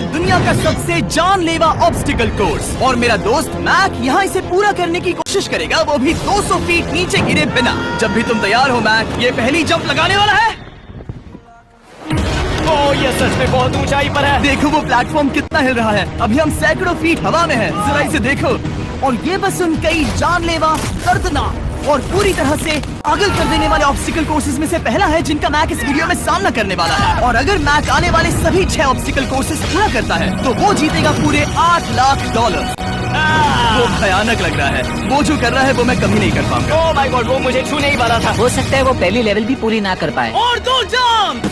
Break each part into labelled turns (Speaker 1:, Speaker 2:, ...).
Speaker 1: दुनिया का सबसे जानलेवा ऑब्स्टिकल कोर्स और मेरा दोस्त मैक यहाँ इसे पूरा करने की कोशिश करेगा, वो भी 200 फीट नीचे गिरे बिना। जब भी तुम तैयार हो मैक, ये पहली जंप लगाने वाला है।
Speaker 2: ओह, ये सच में बहुत ऊंचाई पर है।
Speaker 1: देखो वो प्लेटफॉर्म कितना हिल रहा है। अभी हम सैकड़ों फीट हवा में हैं। जरा इसे देखो। और ये बस उन कई जानलेवा, दर्दनाक और पूरी तरह से पागल कर देने वाले ऑब्स्टिकल कोर्सेज में से पहला है जिनका मैक इस वीडियो में सामना करने वाला है। और अगर मैक आने वाले सभी 6 ऑब्स्टिकल कोर्सेज पूरा करता है तो वो जीतेगा पूरे $8 लाख। वो भयानक लग रहा है। वो जो कर रहा है वो मैं कभी नहीं कर पाऊंगा।
Speaker 2: ओह माय गॉड, वो मुझे छू नहीं पा रहा था।
Speaker 3: हो सकता है वो पहली लेवल भी पूरी ना कर पाए।
Speaker 1: और 2 जंप।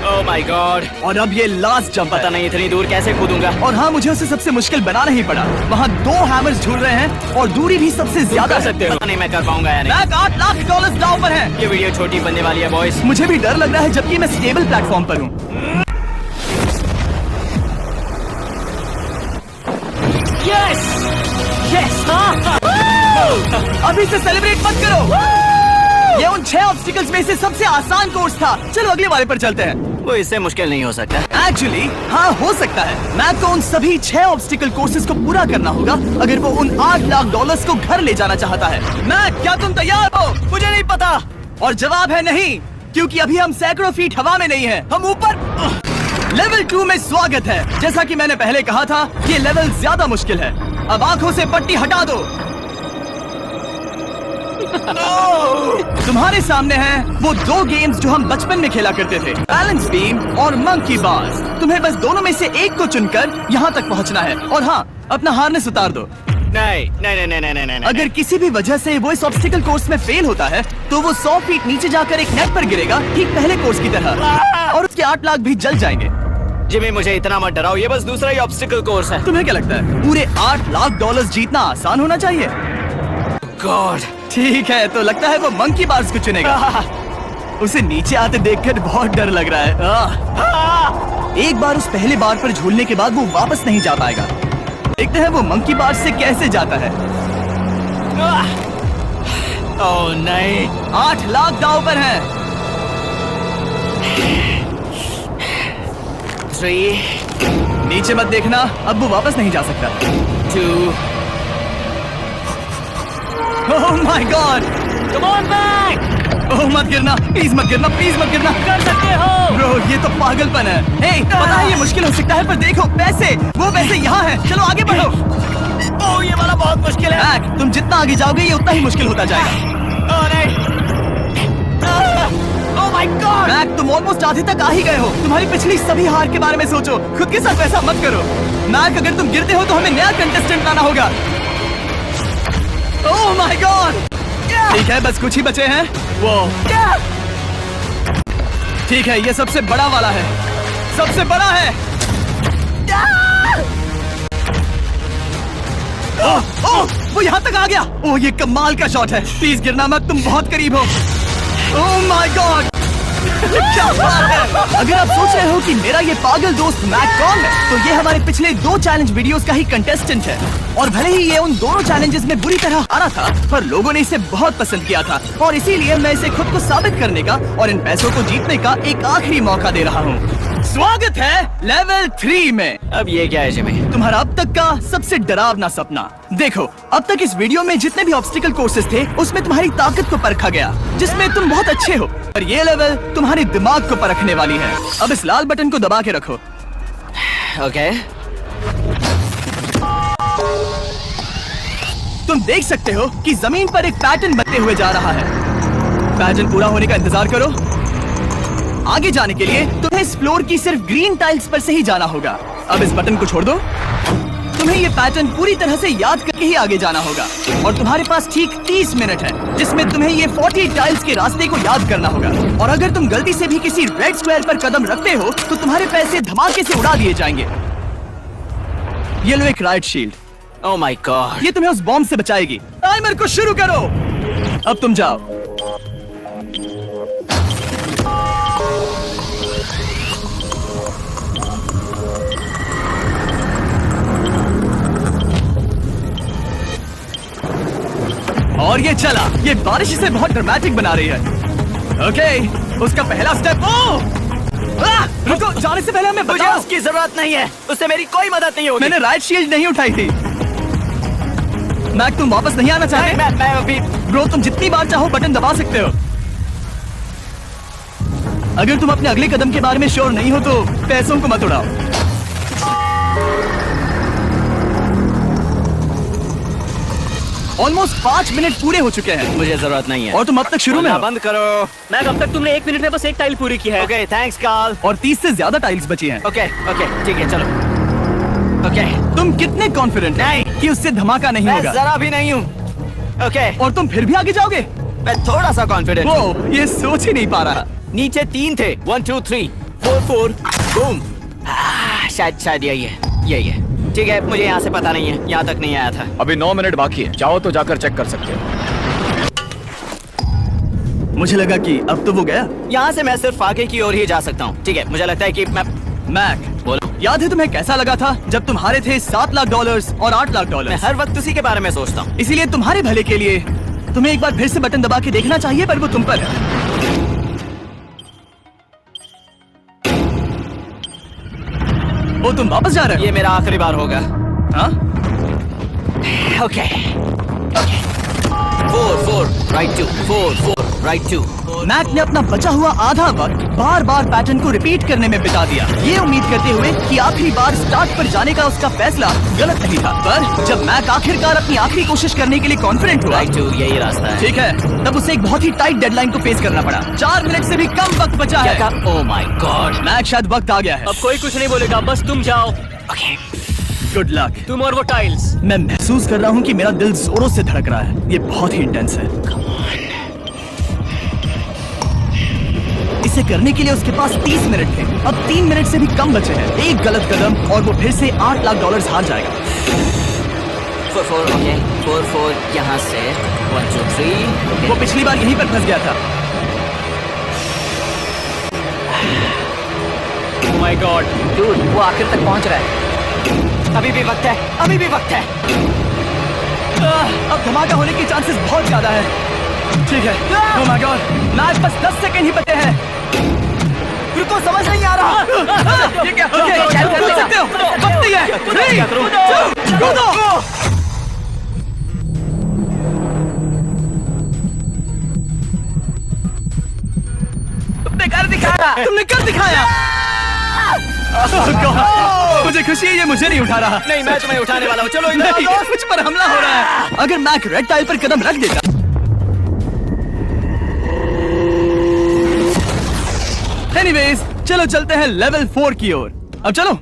Speaker 2: Oh my God.
Speaker 1: और अब ये लास्ट जंप।
Speaker 2: पता नहीं इतनी दूर कैसे कूदूंगा।
Speaker 1: और हाँ, मुझे उसे सबसे मुश्किल बनाना ही पड़ा। वहाँ 2 हैमर्स झूल रहे हैं और दूरी भी सबसे ज्यादा
Speaker 2: कर सकते हो। पता नहीं मैं कर पाऊंगा या नहीं।
Speaker 1: मैक $8 लाख दांव पर है।
Speaker 2: ये वीडियो छोटी बनने वाली है बॉयज।
Speaker 1: मुझे भी डर लग रहा है जबकि मैं स्टेबल प्लेटफॉर्म पर हूँ।
Speaker 2: Yes yes.
Speaker 1: अभी से सेलिब्रेट मत करो। ये उन 6 ऑब्स्टिकल्स में से सबसे आसान कोर्स था। चलो अगले वाले पर चलते हैं।
Speaker 2: वो इससे मुश्किल नहीं हो सकता।
Speaker 1: एक्चुअली हाँ, हो सकता है। मैक को उन सभी 6 ऑब्स्टिकल कोर्सेज को पूरा करना होगा अगर वो उन $8 लाख को घर ले जाना चाहता है। मैक, क्या तुम तैयार हो? मुझे नहीं पता। और जवाब है नहीं, क्योंकि अभी हम सैकड़ों फीट हवा में नहीं हैं। हम ऊपर। लेवल 2 में स्वागत है। जैसा कि मैंने पहले कहा था, ये लेवल ज्यादा मुश्किल है। अब आंखों से पट्टी हटा दो। तुम्हारे सामने हैं वो 2 गेम्स जो हम बचपन में खेला करते थे, बैलेंस बीम और मंकी बार्स। तुम्हें बस दोनों में से एक को चुनकर यहाँ तक पहुँचना है। और हाँ, अपना हार्नेस उतार दो।
Speaker 2: नहीं नहीं नहीं नहीं नहीं।
Speaker 1: अगर किसी भी वजह से वो इस ऑब्स्टिकल कोर्स में फेल होता है तो वो 100 फीट नीचे जाकर एक नेट पर गिरेगा, ठीक पहले कोर्स की तरह, और उसके 8 लाख भी जल जाएंगे।
Speaker 2: जिमी, मुझे इतना मत डराओ। ये बस दूसरा ही ऑब्स्टिकल कोर्स है।
Speaker 1: तुम्हें क्या लगता है पूरे $8 लाख जीतना आसान होना चाहिए?
Speaker 2: गॉड।
Speaker 1: ठीक है, तो लगता है वो मंकी बार्स को चुनेगा। उसे नीचे आते देखकर बहुत डर लग रहा है। एक बार उस पहले बार पर झूलने के बाद वो वापस नहीं जा पाएगा। देखते हैं वो मंकी बार्स से कैसे जाता है।
Speaker 2: ओह नहीं।
Speaker 1: 8 लाख दांव पर हैं।
Speaker 2: 3
Speaker 1: नीचे मत देखना, अब वो वापस नहीं जा सकता।
Speaker 2: 2
Speaker 1: oh my god.
Speaker 2: Come on back.
Speaker 1: Oh मत गिरना, प्लीज मत गिरना, प्लीज मत गिरना।
Speaker 2: कर सकते हो।
Speaker 1: ब्रो, ये तो पागलपन है। हे, पता है ये मुश्किल हो सकता है, पर देखो पैसे, वो पैसे यहाँ हैं। चलो आगे बढ़ो।
Speaker 2: ओह, ये वाला बहुत मुश्किल है।
Speaker 1: मैक, तुम जितना आगे जाओगे ये उतना ही मुश्किल होता जाएगा।
Speaker 2: ओह नहीं। ओह माय गॉड।
Speaker 1: मैक, तुम ऑलमोस्ट आधे तक आ ही गए हो। तुम्हारी पिछली सभी हार के बारे में सोचो। खुद के साथ ऐसा मत करो। मैक, अगर तुम गिरते हो तो हमें नया कंटेस्टेंट लाना होगा। ओह माय गॉड। ठीक है, बस कुछ ही बचे हैं। वो ठीक है, ये सबसे बड़ा वाला है। सबसे बड़ा है। ओह, वो यहाँ तक आ गया। ओह, ये कमाल का शॉट है। प्लीज गिरना मत, तुम बहुत करीब हो। ओह माय गॉड। क्या बात है। अगर आप सोच रहे हो कि मेरा ये पागल दोस्त मैक कौन है, तो ये हमारे पिछले 2 चैलेंज वीडियोस का ही कंटेस्टेंट है। और भले ही ये उन दोनों चैलेंजेस में बुरी तरह हारा था, पर लोगों ने इसे बहुत पसंद किया था और इसीलिए मैं इसे खुद को साबित करने का और इन पैसों को जीतने का एक आखिरी मौका दे रहा हूँ। स्वागत है लेवल 3 में।
Speaker 2: अब ये क्या है जिमी?
Speaker 1: तुम्हारा अब तक का सबसे डरावना सपना। देखो, अब तक इस वीडियो में जितने भी ऑब्स्टिकल कोर्सेज थे उसमें तुम्हारी ताकत को परखा गया, जिसमें तुम बहुत अच्छे हो। पर ये लेवल तुम्हारे दिमाग को परखने वाली है। अब इस लाल बटन को दबा के रखो।
Speaker 2: ओके।
Speaker 1: तुम देख सकते हो कि जमीन पर एक पैटर्न बनते हुए जा रहा है। पैटर्न पूरा होने का इंतजार करो। आगे जाने के लिए तुम्हें इस फ्लोर की सिर्फ ग्रीन टाइल्स पर से ही जाना होगा। अब इस बटन को छोड़ दो। तुम्हें ये पैटर्न पूरी तरह से याद करके ही आगे जाना होगा और तुम्हारे पास ठीक 30 मिनट है जिसमें तुम्हें ये 40 टाइल्स के रास्ते को याद करना होगा। और अगर तुम गलती से भी किसी रेड स्क्वायर पर कदम रखते हो तो तुम्हारे पैसे धमाके से उड़ा दिए जाएंगे। ये लो एक right shield.
Speaker 2: Oh my God.
Speaker 1: ये तुम्हें उस बॉम्ब से बचाएगी। टाइमर को शुरू करो। अब तुम जाओ। और ये चला। ये बारिश इसे बहुत ड्रामेटिक बना रही है। ओके, उसका पहला स्टेप। रुको, जाने से पहले हमें
Speaker 2: मुझे
Speaker 1: बताओ।
Speaker 2: उसकी जरूरत नहीं है, उससे मेरी कोई मदद नहीं होगी।
Speaker 1: मैंने राइट शील्ड नहीं उठाई थी। मैक, तुम वापस नहीं आना चाहते?
Speaker 2: मैं अभी
Speaker 1: ब्रो, तुम जितनी बार चाहो बटन दबा सकते हो। अगर तुम अपने अगले कदम के बारे में श्योर नहीं हो तो पैसों को मत उड़ाओ। ऑलमोस्ट 5 मिनट पूरे हो चुके हैं
Speaker 2: मुझे जरूरत नहीं है।
Speaker 1: और तुम अब तक शुरू में
Speaker 2: बोलना
Speaker 1: हो।
Speaker 2: बंद करो।
Speaker 4: मैक, अब तक तुमने 1 मिनट में बस एक टाइल पूरी की है।
Speaker 2: Okay, thanks Carl.
Speaker 1: और 30 से ज्यादा टाइल्स बची हैं।
Speaker 2: ओके ओके, ठीक है, चलो। ओके,
Speaker 1: तुम कितने कॉन्फिडेंट
Speaker 2: नहीं।
Speaker 1: कि उससे धमाका नहीं
Speaker 2: मैं
Speaker 1: होगा?
Speaker 2: जरा भी नहीं हूँ। ओके,
Speaker 1: और तुम फिर भी आगे जाओगे?
Speaker 2: मैं थोड़ा सा कॉन्फिडेंट हूँ।
Speaker 1: वो ये सोच ही नहीं पा रहा।
Speaker 2: नीचे 3 थे, 1 2 3 4 4 बूम। शायद यही है। ठीक है, मुझे यहाँ से पता नहीं है, यहाँ तक नहीं आया था।
Speaker 5: अभी 9 मिनट बाकी है, चाहो तो जाकर चेक कर सकते हो।
Speaker 1: मुझे लगा कि अब तो वो गया।
Speaker 2: यहाँ से मैं सिर्फ आगे की ओर ही जा सकता हूँ। ठीक है, मुझे लगता है कि मैं
Speaker 1: मैक,
Speaker 2: बोलो।
Speaker 1: याद है तुम्हें कैसा लगा था जब तुम हारे थे $7 लाख और $8 लाख?
Speaker 2: मैं हर वक्त उसी के बारे में सोचता हूँ।
Speaker 1: इसीलिए तुम्हारे भले के लिए तुम्हें एक बार फिर से बटन दबा के देखना चाहिए, पर वो तुम पर है। ओ, तुम वापस जा रहे हो?
Speaker 2: ये मेरा आखिरी बार होगा।
Speaker 1: हाँ?
Speaker 2: Okay 4 4 right 2 4 4 right 2।
Speaker 1: मैक ने अपना बचा हुआ आधा वक्त बार बार पैटर्न को रिपीट करने में बिता दिया, ये उम्मीद करते हुए कि आखिरी बार स्टार्ट पर जाने का उसका फैसला गलत नहीं था। पर जब मैक आखिरकार अपनी आखिरी कोशिश करने के लिए कॉन्फिडेंट हुआ,
Speaker 2: राइट 2 यही रास्ता है।
Speaker 1: ठीक है, तब उसे एक बहुत ही टाइट डेडलाइन को फेस करना पड़ा। 4 मिनट से भी कम वक्त बचा है।
Speaker 2: ओह माय गॉड।
Speaker 1: मैक, शायद वक्त आ गया है।
Speaker 4: अब कोई कुछ नहीं बोलेगा, बस तुम जाओ।
Speaker 2: Okay,
Speaker 1: good luck.
Speaker 4: तुम और वो टाइल्स।
Speaker 1: मैं महसूस कर रहा हूँ कि मेरा दिल जोरों से धड़क रहा है। ये बहुत ही इंटेंस है। इसे करने के लिए उसके पास 30 मिनट थे। अब 3 मिनट से भी कम बचे हैं। एक गलत कदम और वो फिर से $8 लाख हार जाएगा।
Speaker 2: 4 4 ओके 4 4 यहाँ से 1 2 3।
Speaker 1: वो पिछली बार यहीं पर फंस गया था।
Speaker 4: ओह माय गॉड,
Speaker 3: डूड, वो आखिर तक पहुंच रहा है।
Speaker 2: अभी भी वक्त है, अभी भी वक्त है।
Speaker 1: अब धमाका होने की चांसेस बहुत ज्यादा है। ठीक है। ओह माय गॉड, मैच बस 10 सेकंड ही बचे हैं।
Speaker 2: रुको, समझ नहीं आ रहा।
Speaker 1: ठीक है, ओके, कर सकते हो। वक्त नहीं है। 3 2 कूदो। तुमने कर दिखाया। Oh God, मुझे खुशी है ये मुझे नहीं उठा रहा।
Speaker 2: नहीं, मैं तुम्हें उठाने वाला हूँ। चलो इधर
Speaker 1: नहीं,
Speaker 2: आओ।
Speaker 1: मुझ पर हमला हो रहा है। अगर मैक रेड टाइल पर कदम रख देता। एनीवेज, चलो चलते हैं लेवल 4 की ओर। अब चलो।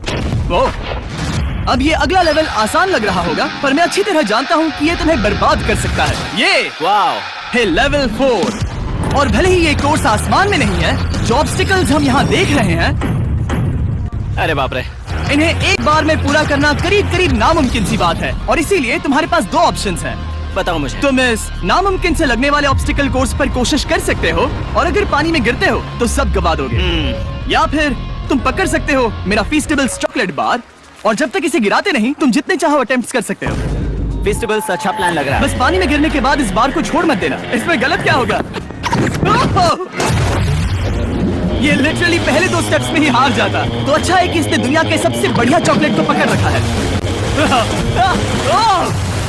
Speaker 1: वो अब ये अगला लेवल आसान लग रहा होगा, पर मैं अच्छी तरह जानता हूँ कि ये तुम्हें बर्बाद कर सकता है। ये
Speaker 2: वाओ,
Speaker 1: है लेवल 4। और भले ही ये कोर्स आसमान में नहीं है, जो ऑब्स्टिकल्स हम यहाँ देख रहे हैं,
Speaker 2: अरे बाप रे।
Speaker 1: इन्हें एक बार में पूरा करना करीब करीब नामुमकिन सी बात है। और इसीलिए तुम्हारे पास 2 ऑप्शंस हैं।
Speaker 2: बताओ मुझे।
Speaker 1: तुम इस नामुमकिन से लगने वाले ऑब्स्टिकल कोर्स पर कोशिश कर सकते हो, और अगर पानी में गिरते हो तो सब गवा दोगे। या फिर तुम पकड़ सकते हो मेरा फीस्टेबल्स चॉकलेट बार, और जब तक इसे गिराते नहीं तुम जितने चाहो अटेम्प्ट्स कर सकते हो।
Speaker 2: फेस्टिवल्स अच्छा प्लान लग रहा है।
Speaker 1: बस पानी में गिरने के बाद इस बार को छोड़ मत देना। इसमें गलत क्या होगा? ये लिटरली पहले 2 स्टेप्स में ही हार जाता। तो अच्छा है कि इसने दुनिया के सबसे बढ़िया चॉकलेट को पकड़ रखा है।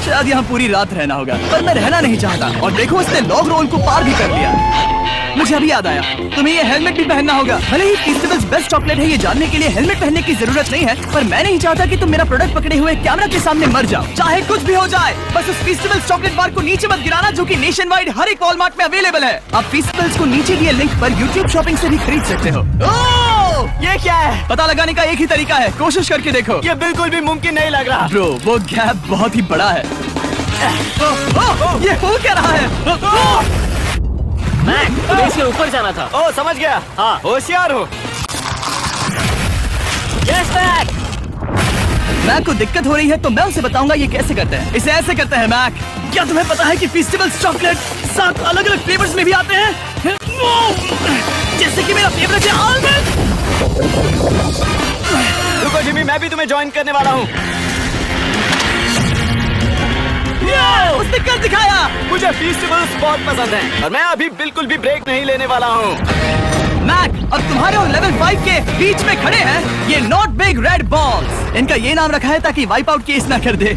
Speaker 1: शायद यहाँ पूरी रात रहना होगा, पर मैं रहना नहीं चाहता। और देखो, इसने लॉग रोल को पार भी कर लिया। मुझे अभी याद आया, तुम्हें ये हेलमेट भी पहनना होगा। भले ही फेस्टिवल्स बेस्ट चॉकलेट है, ये जानने के लिए हेलमेट पहनने की जरूरत नहीं है, पर मैं नहीं चाहता कि तुम मेरा प्रोडक्ट पकड़े हुए कैमरा के सामने मर जाओ। चाहे कुछ भी हो जाए, बस उस फेस्टिवल्स चॉकलेट बार को नीचे मत गिराना, जो कि नेशन वाइड हर एक वॉलमार्ट में अवेलेबल है। आप फेस्टिवल्स को नीचे दिए लिंक पर यूट्यूब शॉपिंग से भी खरीद सकते हो।
Speaker 2: ये क्या है?
Speaker 1: पता लगाने का एक ही तरीका है, कोशिश करके देखो।
Speaker 2: ये बिल्कुल भी मुमकिन नहीं लग रहा।
Speaker 1: ब्रो, वो गैप बहुत ही बड़ा है। ये हो क्या रहा है?
Speaker 4: मैक, तुम्हें इसके ऊपर जाना था।
Speaker 2: ओ, समझ गया।
Speaker 4: हाँ।
Speaker 2: होशियार हो।
Speaker 4: Yes Mac.
Speaker 1: मैक को दिक्कत हो रही है तो मैं उसे बताऊंगा ये कैसे करते हैं। इसे ऐसे करते हैं मैक। क्या तुम्हें पता है कि फेस्टिवल्स चॉकलेट 7 अलग अलग फ्लेवर्स में भी आते हैं? जैसे कि मेरा फेवरेट है आलमंड।
Speaker 2: रुको जिमी, मैं भी तुम्हें ज्वाइन करने वाला हूँ।
Speaker 1: उसने कर दिखाया।
Speaker 2: मुझे फेस्टिवल्स बहुत पसंद हैं और मैं अभी बिल्कुल भी ब्रेक नहीं लेने वाला हूँ।
Speaker 1: मैक अब तुम्हारे और लेवल 5 के बीच में खड़े हैं ये नॉट बिग रेड बॉल्स। इनका ये नाम रखा है ताकि वाइप आउट केस ना कर दे।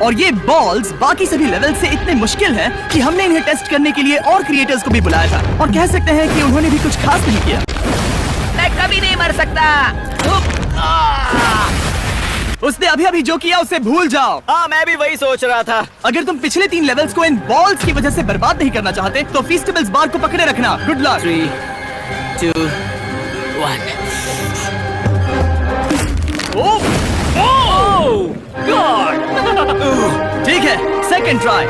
Speaker 1: और ये बॉल्स बाकी सभी लेवल से इतने मुश्किल हैं कि हमने इन्हें टेस्ट करने के लिए और क्रिएटर्स को भी बुलाया था और कह सकते हैं कि उन्होंने भी कुछ खास नहीं किया।
Speaker 3: मैं कभी नहीं मर सकता।
Speaker 1: उसने अभी अभी जो किया उसे भूल जाओ।
Speaker 2: हाँ, मैं भी वही सोच रहा था।
Speaker 1: अगर तुम पिछले 3 लेवल्स को इन बॉल्स की वजह से बर्बाद नहीं करना चाहते तो फीस्टेबल्स बार को पकड़े रखना। Good luck.
Speaker 2: 3, 2, 1।
Speaker 1: ठीक है, second try,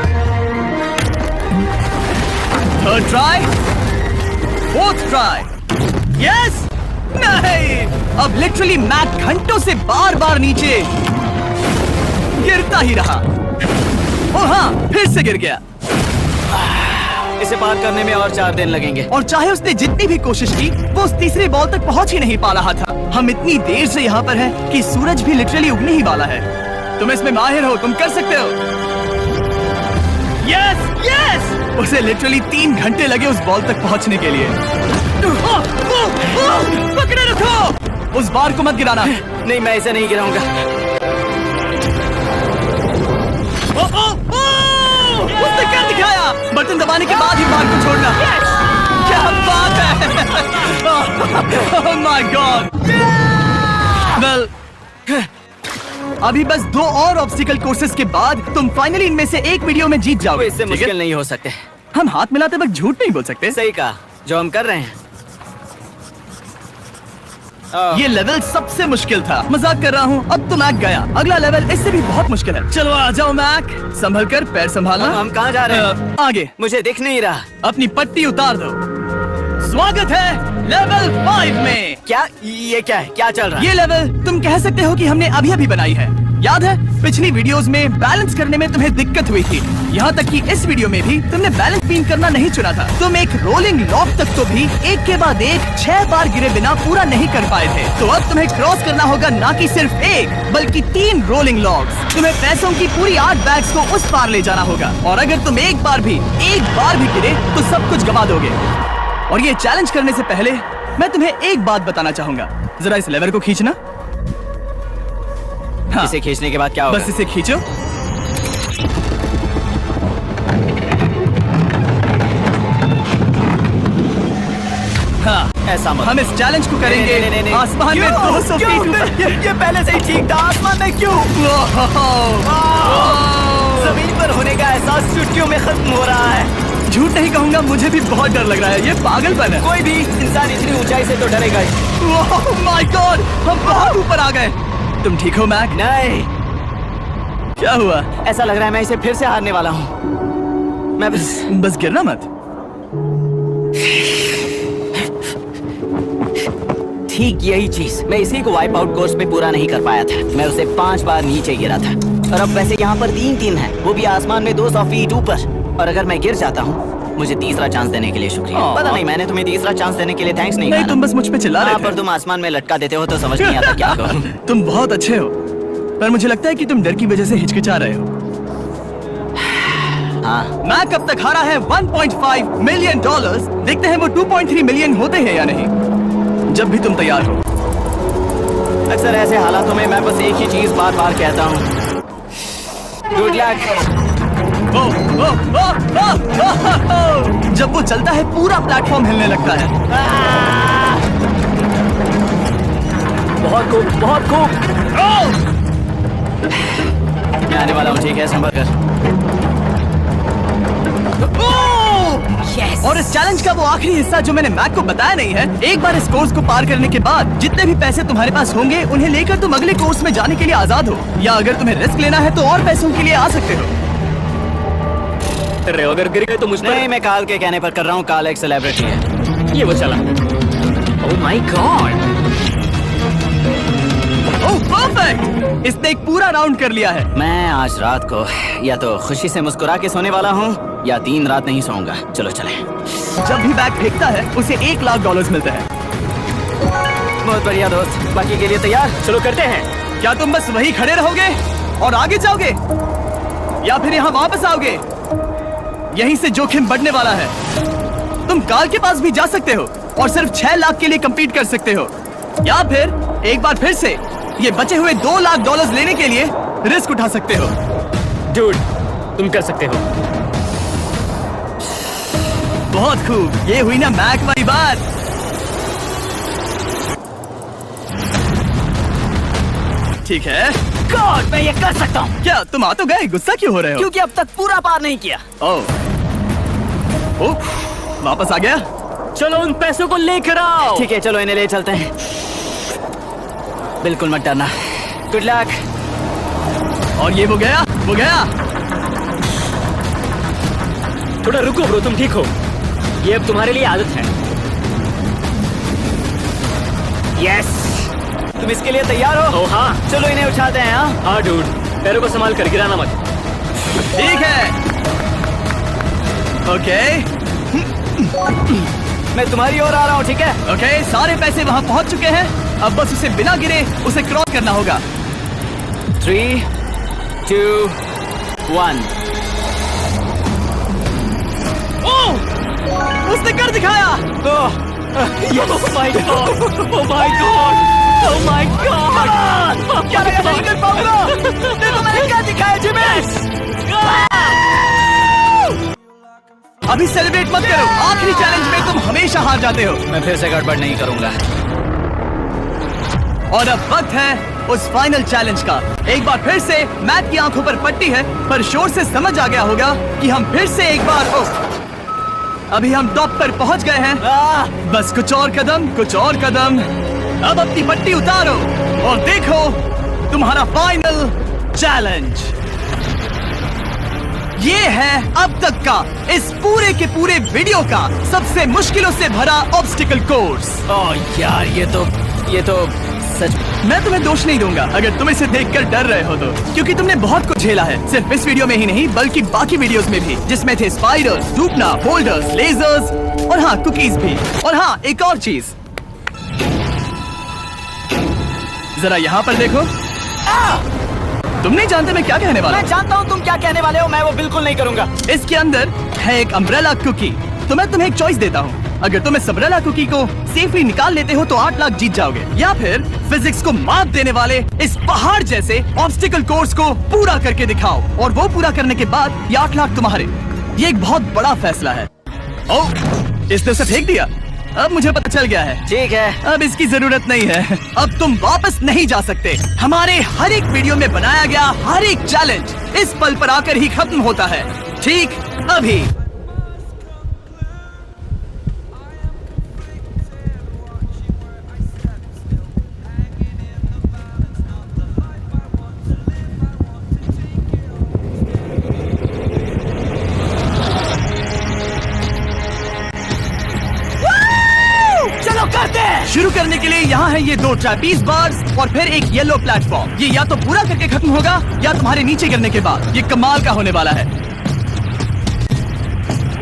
Speaker 1: third try, fourth try. Yes, नहीं, अब लिटरली मैक घंटों से बार बार नीचे गिरता ही रहा। ओ हाँ, फिर से गिर गया।
Speaker 2: इसे पार करने में और 4 दिन लगेंगे।
Speaker 1: और चाहे उसने जितनी भी कोशिश की वो उस तीसरी बॉल तक पहुंच ही नहीं पा रहा था। हम इतनी देर से यहाँ पर हैं कि सूरज भी लिटरली उगने ही वाला है। तुम इसमें माहिर हो, तुम कर सकते हो। यस यस, उसे लिटरली 3 घंटे लगे उस बॉल तक पहुंचने के लिए। पकड़े रखो, उस बार को मत गिराना।
Speaker 2: नहीं, मैं इसे नहीं गिराऊंगा।
Speaker 1: उसने क्या दिखाया? बटन दबाने के बाद ही बार को छोड़ना। क्या बात है। Oh my God. Well, अभी बस 2 और ऑब्स्टिकल कोर्सेस के बाद तुम फाइनली इनमें से एक वीडियो में जीत जाओगे।
Speaker 2: इससे मुश्किल नहीं हो सकते।
Speaker 1: हम हाथ मिलाते वक्त झूठ नहीं बोल सकते।
Speaker 2: सही कहा, जो हम कर रहे हैं।
Speaker 1: ये लेवल सबसे मुश्किल था। मजाक कर रहा हूँ। अब तो मैक गया। अगला लेवल इससे भी बहुत मुश्किल है। चलो आ जाओ मैक, संभल कर, पैर संभालना।
Speaker 2: हम कहाँ जा रहे हैं?
Speaker 1: आगे।
Speaker 2: मुझे दिख नहीं रहा।
Speaker 1: अपनी पट्टी उतार दो। स्वागत है लेवल 5 में।
Speaker 2: क्या ये क्या है? क्या चल रहा है?
Speaker 1: ये लेवल तुम कह सकते हो कि हमने अभी अभी बनाई है। याद है पिछली वीडियोस में बैलेंस करने में तुम्हें दिक्कत हुई थी। यहाँ तक कि इस वीडियो में भी तुमने बैलेंस बीम करना नहीं चुना था। तुम एक रोलिंग लॉक तक तो भी एक के बाद एक 6 बार गिरे बिना पूरा नहीं कर पाए थे। तो अब तुम्हें क्रॉस करना होगा ना कि सिर्फ एक बल्कि 3 रोलिंग लॉक्स। तुम्हें पैसों की पूरी 8 बैग्स को उस पार ले जाना होगा और अगर तुम एक बार भी गिरे तो सब कुछ गवा दोगे। और ये चैलेंज करने से पहले मैं तुम्हें एक बात बताना चाहूंगा। जरा इस लेवर को खींचना। हाँ,
Speaker 2: इसे खींचने के बाद क्या होगा?
Speaker 1: बस इसे खींचो। हाँ,
Speaker 2: ऐसा मत।
Speaker 1: हम इस चैलेंज को करेंगे
Speaker 2: नहीं।
Speaker 1: आसमान में 200 फीट ऊपर।
Speaker 2: ये पहले से ही ठीक था। आसमान में क्यों? जमीन पर होने का एहसास चुटकियों में खत्म हो रहा है।
Speaker 1: झूठ नहीं कहूंगा, मुझे भी बहुत डर लग रहा है। ये पागलपन है।
Speaker 2: कोई भी इंसान इतनी ऊंचाई से तो डरेगा ही।
Speaker 1: ओह माय गॉड, हम बहुत ऊपर आ गए। तुम ठीक हो मैक?
Speaker 2: नहीं,
Speaker 1: क्या हुआ?
Speaker 2: ऐसा लग रहा है मैं इसे फिर से हारने वाला हूँ। मैं
Speaker 1: बस गिरना मत।
Speaker 2: ठीक यही चीज मैं इसी को वाइप आउट कोर्स पे पूरा नहीं कर पाया था। मैं उसे 5 बार नीचे गिरा था और अब वैसे यहाँ पर 3 है, वो भी आसमान में 200 फीट ऊपर। और अगर मैं गिर जाता हूँ, मुझे तीसरा चांस देने के लिए शुक्रिया। पता नहीं, मैंने तुम्हें तीसरा चांस देने के लिए थैंक्स नहीं कहा।
Speaker 1: तुम बस मुझ पे चिल्ला रहे थे।
Speaker 2: पर तुम आसमान में लटका देते हो तो समझ नहीं आता क्या करूं।
Speaker 1: तुम बहुत अच्छे हो, पर मुझे लगता है कि तुम डर की वजह से हिचकिचा रहे हो।
Speaker 2: हाँ,
Speaker 1: मैक अब तक हारा है $1.5 मिलियन। देखते हैं वो 2.3 मिलियन होते हैं या नहीं। जब भी तुम तैयार हो।
Speaker 2: अक्सर ऐसे हालातों में मैं बस एक ही चीज बार बार कहता हूँ, गुड लक।
Speaker 1: जब वो चलता है पूरा प्लेटफॉर्म हिलने लगता है।
Speaker 2: बहुत खूब। मैं आने वाला हूँ, ठीक है, संभल कर।
Speaker 1: और इस चैलेंज का वो आखिरी हिस्सा जो मैंने मैक को बताया नहीं है। एक बार इस कोर्स को पार करने के बाद जितने भी पैसे तुम्हारे पास होंगे उन्हें लेकर तुम अगले कोर्स में जाने के लिए आजाद हो, या अगर तुम्हें रिस्क लेना है तो और पैसों के लिए आ सकते हो।
Speaker 4: अगर गिर गए तो मुझ पर।
Speaker 2: नहीं, मैं काल के कहने पर कर रहा हूँ। काल एक सेलिब्रिटी है।
Speaker 4: ये वो चला। ओह माय गॉड।
Speaker 1: ओह परफेक्ट, इसने एक पूरा राउंड कर लिया है।
Speaker 2: मैं आज रात को या तो खुशी से मुस्कुरा के सोने वाला हूँ या 3 रात नहीं सोऊंगा। चलो चले।
Speaker 1: जब भी बैग फेंकता है उसे $1 लाख मिलते हैं।
Speaker 2: बहुत बढ़िया दोस्त, बाकी के लिए तैयार?
Speaker 4: चलो करते हैं।
Speaker 1: क्या तुम बस वहीं खड़े रहोगे और आगे जाओगे, या फिर यहाँ वापस आओगे? यहीं से जोखिम बढ़ने वाला है। तुम काल के पास भी जा सकते हो, और सिर्फ 6 लाख के लिए compete कर सकते हो, या फिर एक बार फिर से ये बचे हुए $2 लाख लेने के लिए रिस्क उठा सकते हो।
Speaker 4: डूड, तुम कर सकते हो।
Speaker 1: बहुत खूब, ये हुई ना मैक वाली बात। ठीक है,
Speaker 2: गॉड, मैं ये कर सकता हूँ
Speaker 1: क्या तुम आ तो गए, गुस्सा क्यों हो रहे हो?
Speaker 2: क्योंकि अब तक पूरा पार नहीं किया।
Speaker 1: ओह, वापस आ गया।
Speaker 4: चलो उन पैसों को लेकर आओ।
Speaker 2: ठीक है, चलो इन्हें ले चलते हैं। बिल्कुल मत डरना। Good luck.
Speaker 1: और ये वो गया।
Speaker 4: थोड़ा रुको ब्रो, तुम ठीक हो? ये अब तुम्हारे लिए आदत है। यस,
Speaker 2: तुम इसके लिए तैयार हो?
Speaker 4: ओ हाँ।
Speaker 2: चलो इन्हें उठाते हैं। हाँ,
Speaker 4: हाँ डूड, पैरों को संभाल कर, गिराना मत।
Speaker 1: ठीक है, ओके
Speaker 2: मैं तुम्हारी ओर आ रहा हूँ, ठीक है?
Speaker 1: ओके, सारे पैसे वहां पहुंच चुके हैं। अब बस उसे बिना गिरे उसे क्रॉस करना होगा।
Speaker 2: 3, 2, 1।
Speaker 1: उसने कर दिखाया।
Speaker 4: Oh my god! Oh my god! Oh my god!
Speaker 1: क्या लगा नहीं कर पाऊंगा? देखो मैंने क्या दिखाया जिमी। अभी सेलिब्रेट मत करो, आखिरी चैलेंज में तुम हमेशा हार जाते हो।
Speaker 2: मैं फिर से गड़बड़ नहीं करूंगा।
Speaker 1: और अब वक्त है उस फाइनल चैलेंज का। एक बार फिर से मैट की आंखों पर पट्टी है, पर शोर से समझ आ गया होगा कि हम फिर से एक बार अभी हम टॉप पर पहुंच गए हैं। बस कुछ और कदम। अब अपनी पट्टी उतारो और देखो तुम्हारा फाइनल चैलेंज। ये है अब तक का इस पूरे के पूरे वीडियो का सबसे मुश्किलों से भरा ऑब्स्टिकल कोर्स।
Speaker 2: ओह यार, ये तो सच।
Speaker 1: मैं तुम्हें दोष नहीं दूंगा अगर तुम इसे देखकर डर रहे हो तो, क्योंकि तुमने बहुत कुछ झेला है, सिर्फ इस वीडियो में ही नहीं बल्कि बाकी वीडियोस में भी, जिसमें थे स्पाइडर्स, डूबना, होल्डर्स, लेजर्स और हाँ कुकीज भी। और हाँ, एक और चीज, जरा यहाँ पर देखो। तुम नहीं जानते मैं क्या कहने वाला
Speaker 2: मैं जानता हूँ तुम क्या कहने वाले हो, मैं वो बिल्कुल नहीं करूंगा।
Speaker 1: हूँ। इसके अंदर है एक अम्ब्रेला कुकी। तो मैं तुम्हें एक चॉइस देता हूँ, अगर तुम इस अम्ब्रेला कुकी को सेफली निकाल लेते हो तो 8 लाख जीत जाओगे, या फिर फिजिक्स को मात देने वाले इस पहाड़ जैसे ऑब्स्टिकल कोर्स को पूरा करके दिखाओ, और वो पूरा करने के बाद ये 8 लाख तुम्हारे। ये एक बहुत बड़ा फैसला है। ओह, इसने उसे फेंक दिया। अब मुझे पता चल गया है।
Speaker 2: ठीक है,
Speaker 1: अब इसकी जरूरत नहीं है। अब तुम वापस नहीं जा सकते। हमारे हर एक वीडियो में बनाया गया हर एक चैलेंज इस पल पर आकर ही खत्म होता है, ठीक अभी। शुरू करने के लिए यहाँ है ये 2 ट्रैपीज बार्स और फिर एक येलो प्लेटफॉर्म। ये या तो पूरा करके खत्म होगा या तुम्हारे नीचे गिरने के बाद। ये कमाल का होने वाला है।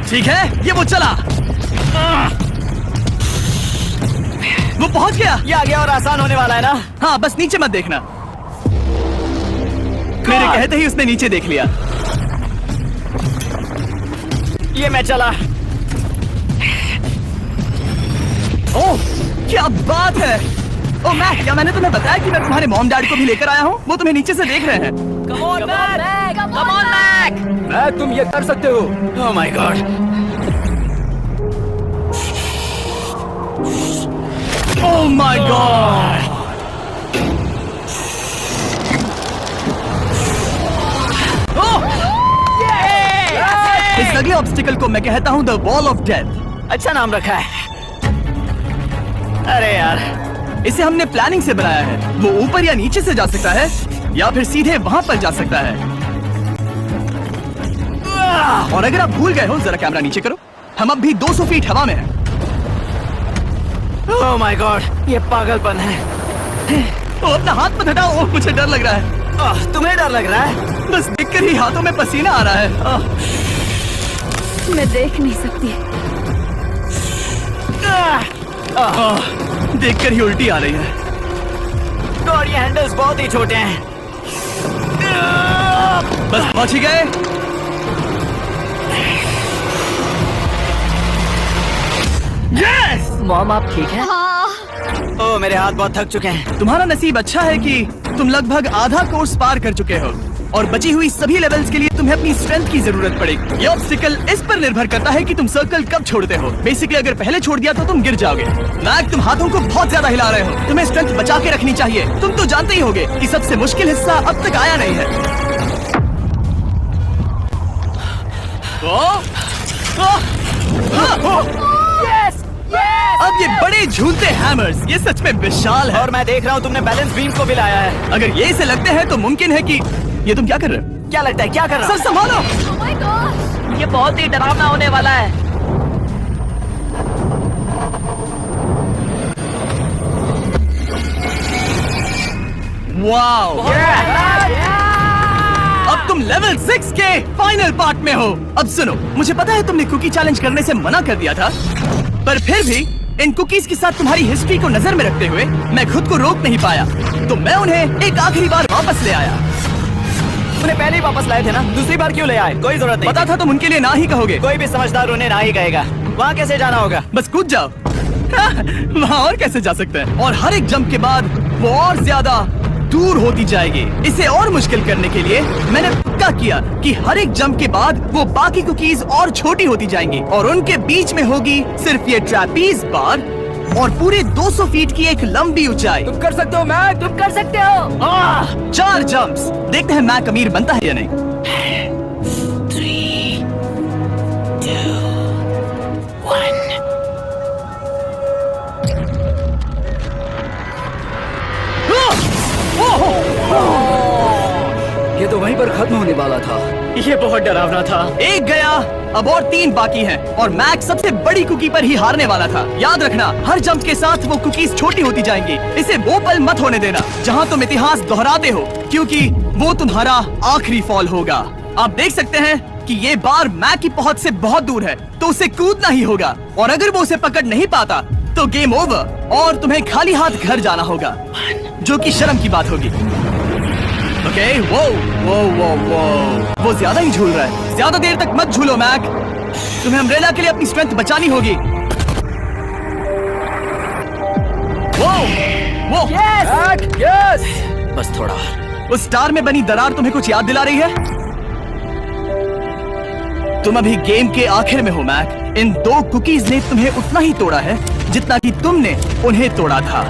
Speaker 1: ठीक है, ये वो चला, वो पहुंच गया।
Speaker 2: ये आ गया और आसान होने वाला है ना?
Speaker 1: हाँ, बस नीचे मत देखना। मेरे कहते ही उसने नीचे देख लिया।
Speaker 2: ये मैं चला।
Speaker 1: ओह, क्या बात है। ओह मैक, क्या मैंने तुम्हें बताया कि मैं तुम्हारे मॉम डैड को भी लेकर आया हूँ? वो तुम्हें नीचे से देख रहे हैं।
Speaker 2: Come on, Mac! Come on, Mac!
Speaker 5: मैं तुम ये कर सकते हो।
Speaker 2: Oh my God!
Speaker 1: Oh my God! इस अगले ऑब्स्टिकल को मैं कहता हूँ द वॉल ऑफ डेथ।
Speaker 2: अच्छा नाम रखा है। अरे यार,
Speaker 1: इसे हमने प्लानिंग से बनाया है। वो ऊपर या नीचे से जा सकता है या फिर सीधे वहां पर जा सकता है। और अगर आप भूल गए हो, जरा कैमरा नीचे करो, हम अब भी 200 फीट हवा में हैं।
Speaker 2: oh my God! ये पागलपन है।
Speaker 1: ओ, अपना हाथ मत हटाओ, ओह, मुझे डर लग रहा है।
Speaker 2: तुम्हें डर लग रहा है?
Speaker 1: बस देखकर ही हाथों में पसीना आ रहा है।
Speaker 6: मैं देख नहीं सकती।
Speaker 1: देखकर ही उल्टी आ रही है।
Speaker 2: और ये हैंडल्स बहुत ही छोटे हैं।
Speaker 1: बस पहुंच ही गए। यस!
Speaker 4: मॉम आप ठीक है?
Speaker 6: हाँ।
Speaker 2: ओ मेरे हाथ बहुत थक चुके हैं।
Speaker 1: तुम्हारा नसीब अच्छा है कि तुम लगभग आधा कोर्स पार कर चुके हो और बची हुई सभी लेवल्स के लिए तुम्हें अपनी स्ट्रेंथ की जरूरत पड़ेगी। ये ऑब्स्टिकल इस पर निर्भर करता है कि तुम सर्कल कब छोड़ते हो। बेसिकली अगर पहले छोड़ दिया तो तुम गिर जाओगे। मैक, तुम हाथों को बहुत ज्यादा हिला रहे हो। तुम्हें स्ट्रेंथ बचा के रखनी चाहिए। तुम तो जानते ही होगे कि सबसे मुश्किल हिस्सा अब तक आया नहीं है। अब ये बड़े झूलते हैमर्स, ये सच में विशाल है।
Speaker 2: और मैं देख रहा हूँ तुमने बैलेंस बीम को भी लाया है।
Speaker 1: अगर ये इसे लगते हैं तो मुमकिन है कि ये तुम क्या कर रहे हो?
Speaker 2: क्या लगता है क्या कर रहा
Speaker 1: सर संभालो।
Speaker 6: Oh my gosh!
Speaker 3: ये बहुत ही डरावना होने वाला है।
Speaker 1: वाओ! अब तुम लेवल 6 के फाइनल पार्ट में हो। अब सुनो, मुझे पता है तुमने कुकी चैलेंज करने से मना कर दिया था, पर फिर भी इन कुकीज के साथ तुम्हारी हिस्ट्री को नजर में रखते हुए मैं खुद को रोक नहीं पाया, तो मैं उन्हें एक आखिरी बार वापस ले आया।
Speaker 2: उन्हें पहले ही वापस लाए थे ना, दूसरी बार क्यों ले आए? कोई जरूरत नहीं।
Speaker 1: पता था तुम उनके लिए ना ही कहोगे।
Speaker 2: कोई भी समझदार उन्हें ना ही कहेगा। वहाँ कैसे जाना होगा?
Speaker 1: बस कूद जाओ। वहाँ और कैसे जा सकते हैं? और हर एक जंप के बाद वो और ज्यादा दूर होती जाएगी। इसे और मुश्किल करने के लिए मैंने पक्का किया कि हर एक जंप के बाद वो बाकी कुकीज और छोटी होती जाएंगी और उनके बीच में होगी सिर्फ ये ट्रैपीज बार और पूरे 200 फीट की एक लंबी ऊंचाई।
Speaker 2: तुम कर सकते हो मैक, तुम कर सकते हो।
Speaker 1: 4 जंप्स। देखते हैं मैक अमीर बनता है या नहीं।
Speaker 2: 3, 2, 1। ये तो वहीं पर खत्म होने वाला था।
Speaker 1: ये बहुत डरावना था। एक गया, अब और 3 बाकी हैं और मैक सबसे बड़ी कुकी पर ही हारने वाला था। याद रखना, हर जंप के साथ वो कुकीज छोटी होती जाएंगी। इसे वो पल मत होने देना जहां तुम इतिहास दोहराते हो, क्योंकि वो तुम्हारा आखिरी फॉल होगा। आप देख सकते हैं कि ये बार मैक की पहुंच से बहुत दूर है, तो उसे कूदना ही होगा और अगर वो उसे पकड़ नहीं पाता तो गेम ओवर और तुम्हें खाली हाथ घर जाना होगा, जो कि शर्म की बात होगी। ओके, वो ज्यादा ही झूल रहा है। ज्यादा देर तक मत झूलो मैक, तुम्हें अम्ब्रेला के लिए अपनी स्ट्रेंथ बचानी होगी। वो
Speaker 2: यस, बस थोड़ा।
Speaker 1: उस स्टार में बनी दरार तुम्हें कुछ याद दिला रही है? तुम अभी गेम के आखिर में हो मैक। इन 2 कुकीज ने तुम्हें उतना ही तोड़ा है जितना कि तुमने उन्हें तोड़ा था।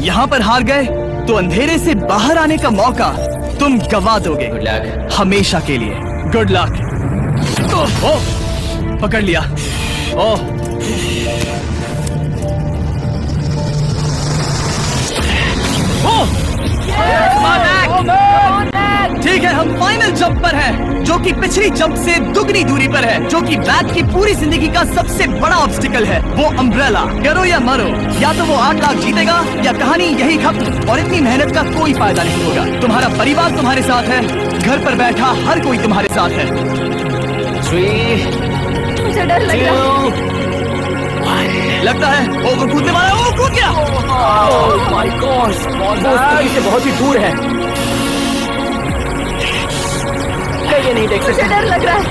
Speaker 1: यहाँ पर हार गए तो अंधेरे से बाहर आने का मौका तुम गवा दोगे।
Speaker 2: Good luck.
Speaker 1: हमेशा के लिए। Good luck. पकड़ लिया। ओह, ठीक है, हम फाइनल जंप पर हैं, जो कि पिछली जंप से दुगनी दूरी पर है, जो कि मैक की पूरी जिंदगी का सबसे बड़ा ऑब्स्टिकल है, वो अम्ब्रेला। करो या मरो, या तो वो 8 लाख जीतेगा या कहानी यही खत्म और इतनी मेहनत का कोई फायदा नहीं होगा। तुम्हारा परिवार तुम्हारे साथ है, घर पर बैठा हर कोई तुम्हारे साथ है।
Speaker 2: 3,
Speaker 6: मुझे डर लग रहा है।
Speaker 2: 2, 1।
Speaker 1: लगता है वो कूदने वाला है। वो कूद गया।
Speaker 2: ओह माय गॉड, वो से बहुत ही दूर है। ये नहीं देख
Speaker 6: मुझे
Speaker 2: सकते।
Speaker 6: डर लग रहा है।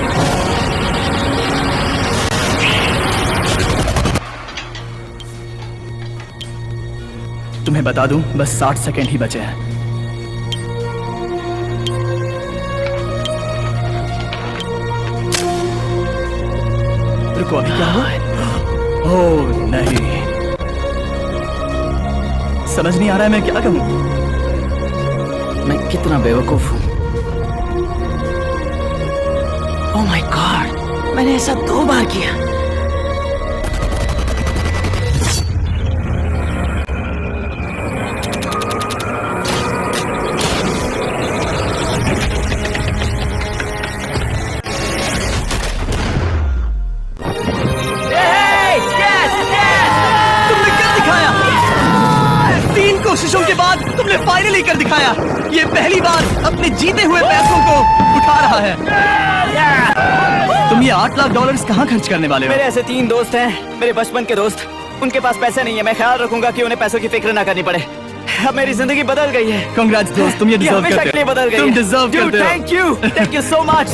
Speaker 1: तुम्हें बता दूं, बस 60 सेकेंड ही बचे हैं। रुको, अभी क्या हुआ? ओह नहीं, समझ नहीं आ रहा है मैं क्या कहूं।
Speaker 2: मैं कितना बेवकूफ हूँ। ओह माय गॉड, मैंने ऐसा 2 बार किया।
Speaker 1: तुमने कर दिखाया। 3 कोशिशों के बाद तुमने फाइनली कर दिखाया। ये पहली बार अपने जीते हुए पैसों को उठा रहा है। तुम ये $8 लाख कहाँ खर्च करने वाले हो?
Speaker 2: मेरे ऐसे 3 दोस्त हैं, मेरे बचपन के दोस्त। उनके पास पैसे नहीं है। मैं ख्याल रखूंगा कि उन्हें पैसों की फिक्र ना करनी पड़े। अब मेरी जिंदगी बदल गई है।
Speaker 1: कांग्रेट्स दोस्त, तुम ये डिजर्व
Speaker 2: हमेशा
Speaker 1: करते
Speaker 2: के लिए
Speaker 1: हो।
Speaker 2: बदल गई
Speaker 1: तुम
Speaker 2: है।
Speaker 1: डिजर्व
Speaker 2: Dude,
Speaker 1: करते हो।
Speaker 2: Thank you so much.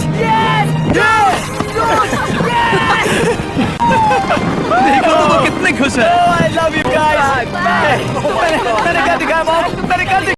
Speaker 1: देखो तो वो कितने खुश हैं।
Speaker 2: I love you guys. मैंने क्या दिखाया मॉम? मैंने क्या दिखाया?